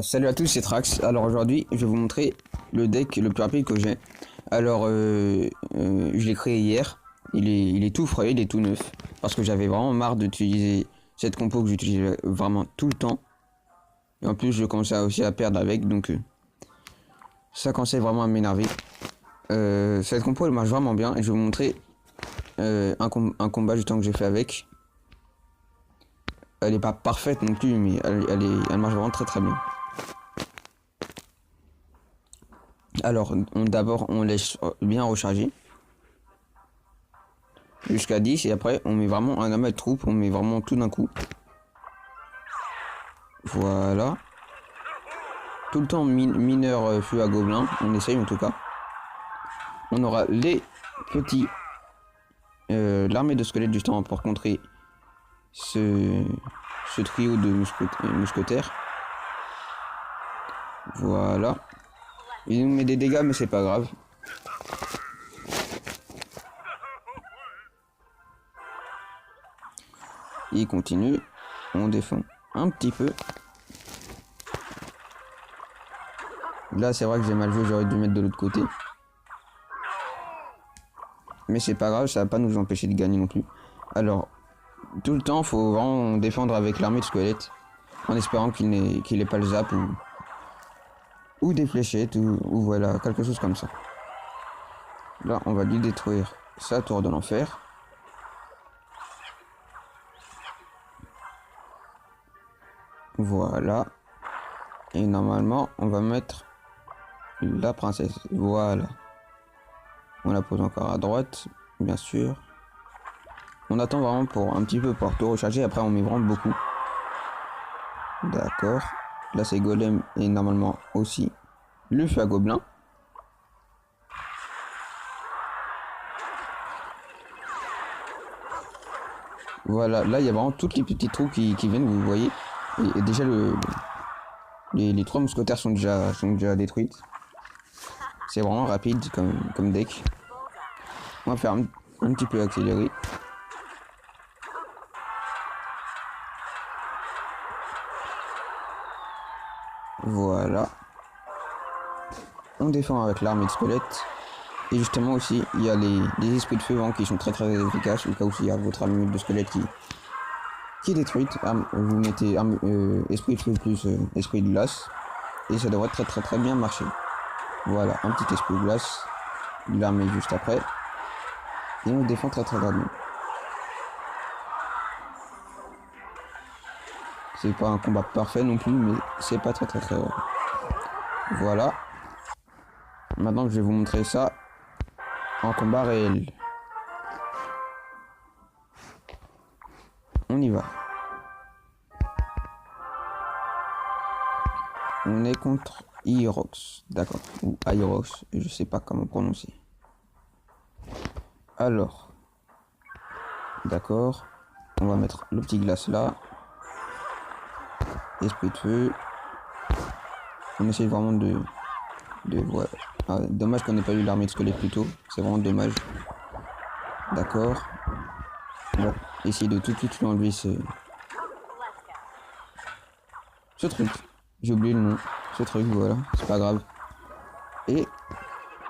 Salut à tous, c'est Trax. Alors aujourd'hui, je vais vous montrer le deck le plus rapide que j'ai. Alors, je l'ai créé hier. Il est tout frais, il est tout neuf. Parce que j'avais vraiment marre d'utiliser cette compo que j'utilisais vraiment tout le temps. Et en plus, je commençais aussi à perdre avec, donc ça commençait vraiment à m'énerver. Cette compo, elle marche vraiment bien. Et je vais vous montrer un combat justement que j'ai fait avec. Elle est pas parfaite non plus, mais elle marche vraiment très bien. Alors, d'abord, on laisse bien recharger jusqu'à 10 et après, on met vraiment un amas de troupes, on met vraiment tout d'un coup. Voilà. Tout le temps mineur feu à gobelins, on essaye en tout cas. On aura les petits... l'armée de squelettes justement pour contrer ce trio de mousquetaires. Voilà. Il nous met des dégâts mais c'est pas grave. Il continue. On défend un petit peu. Là c'est vrai que j'ai mal joué, j'aurais dû mettre de l'autre côté. Mais c'est pas grave, ça va pas nous empêcher de gagner non plus. Alors, tout le temps, faut vraiment défendre avec l'armée de squelettes. En espérant qu'il n'ait pas le zap ou des fléchettes ou voilà, quelque chose comme ça. Là, on va lui détruire sa tour de l'enfer. Voilà. Et normalement, on va mettre la princesse. Voilà. On la pose encore à droite, bien sûr. On attend vraiment pour un petit peu pour tout recharger. Après, on met vraiment beaucoup. D'accord. Là, c'est golem et normalement aussi le feu à gobelin. Voilà, là il y a vraiment toutes les petites troupes qui viennent, vous voyez. Et déjà les trois mousquetaires sont déjà détruites. C'est vraiment rapide comme deck. On va faire un petit peu accélérer. Voilà. On défend avec l'armée de squelettes. Et justement aussi, il y a les esprits de feu qui sont très efficaces. Au cas où il y a votre armée de squelettes qui est détruite. Vous mettez esprit de feu plus esprit de glace. Et ça devrait très bien marcher. Voilà, un petit esprit de glace. L'armée juste après. Et on défend très bien. C'est pas un combat parfait non plus, mais c'est pas très Voilà. Maintenant je vais vous montrer ça en combat réel. On y va. On est contre Irox, d'accord, ou Irox, je sais pas comment prononcer. Alors, d'accord, on va mettre le petit glace là. Esprit de feu. On essaie vraiment de voilà. Ah, dommage qu'on n'ait pas eu l'armée de squelette plus tôt, c'est vraiment dommage. D'accord. On va essayer de tout de suite lui enlever ce truc. J'ai oublié le nom. Ce truc, voilà, c'est pas grave. Et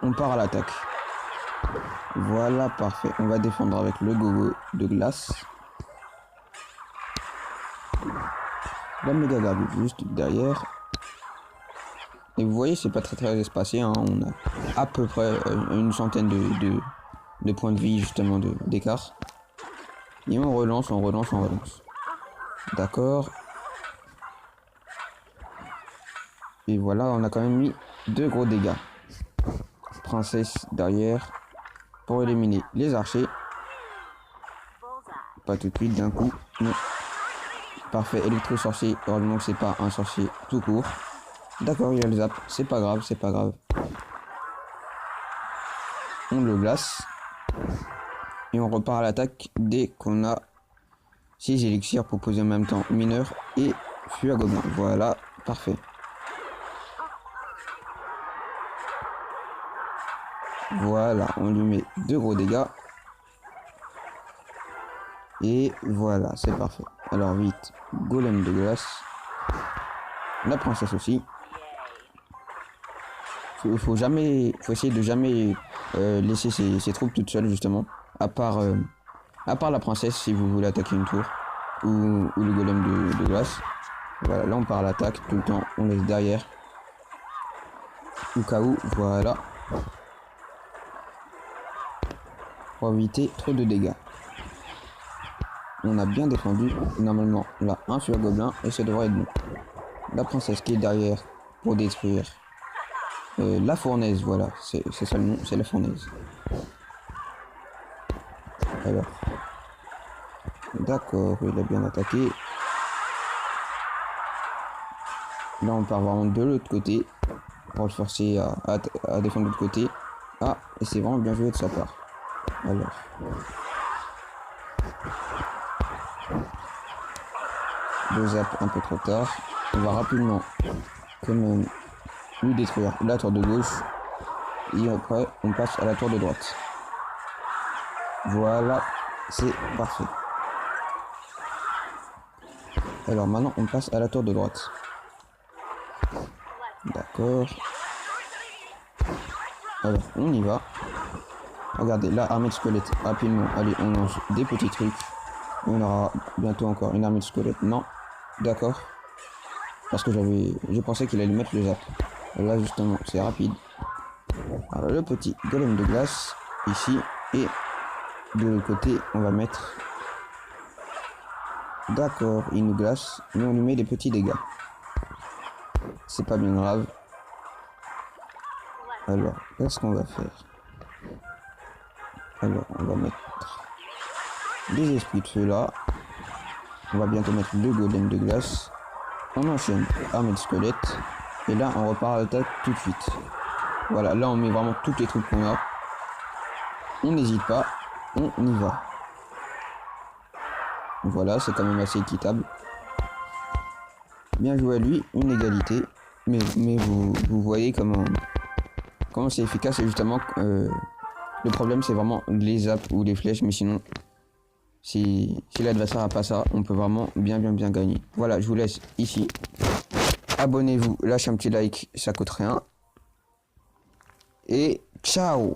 on part à l'attaque. Voilà, parfait. On va défendre avec le gogo de glace. La méga garde juste derrière. Et vous voyez, c'est pas très espacé. Hein. On a à peu près une centaine de points de vie justement d'écart. Et on relance. D'accord. Et voilà, on a quand même mis 2 gros dégâts. Princesse derrière pour éliminer les archers. Pas tout de suite d'un coup. Non. Parfait, électro-sorcier. Heureusement que c'est pas un sorcier tout court. D'accord, il a le zap. C'est pas grave. On le glace. Et on repart à l'attaque dès qu'on a 6 élixirs pour poser en même temps mineur et feu à gobelin. Voilà, parfait. Voilà, on lui met 2 gros dégâts. Et voilà, c'est parfait. Alors vite, golem de glace. La princesse aussi. Faut essayer de jamais laisser ses troupes toutes seules justement. À part la princesse si vous voulez attaquer une tour. Ou le golem de glace. Voilà, là on part à l'attaque tout le temps. On laisse derrière. Au cas où, voilà. Pour éviter trop de dégâts. On a bien défendu. Normalement, là, un sur gobelin et ça devrait être bon. La princesse qui est derrière pour détruire la fournaise, voilà, c'est ça le nom, c'est la fournaise. Alors, d'accord, il a bien attaqué. Là, on part vraiment de l'autre côté pour le forcer à défendre de l'autre côté. Ah, et c'est vraiment bien joué de sa part. Alors. Le zap un peu trop tard. On va rapidement quand même lui détruire la tour de gauche. Et après, on passe à la tour de droite. Voilà, c'est parfait. Alors maintenant, on passe à la tour de droite. D'accord. Alors, on y va. Regardez, là, armée de squelettes. Rapidement, allez, on lance des petits trucs. On aura bientôt encore une armée de squelettes. Non, d'accord. Parce que je pensais qu'il allait mettre le zap. Là, justement, c'est rapide. Alors, le petit golem de glace, ici. Et de l'autre côté, on va mettre... D'accord, il nous glace, mais on lui met des petits dégâts. C'est pas bien grave. Alors, qu'est-ce qu'on va faire? Alors, on va mettre des esprits de feu là. On va bientôt mettre deux golems de glace. On enchaîne armée de squelettes. Et là, on repart à l'attaque tout de suite. Voilà, là, on met vraiment toutes les troupes qu'on a. On n'hésite pas, on y va. Voilà, c'est quand même assez équitable. Bien joué à lui, une égalité. Mais vous voyez comment c'est efficace. Et justement, le problème, c'est vraiment les zaps ou les flèches. Mais sinon, si l'adversaire n'a pas ça, on peut vraiment bien gagner. Voilà, je vous laisse ici. Abonnez-vous, lâchez un petit like, ça coûte rien. Et ciao!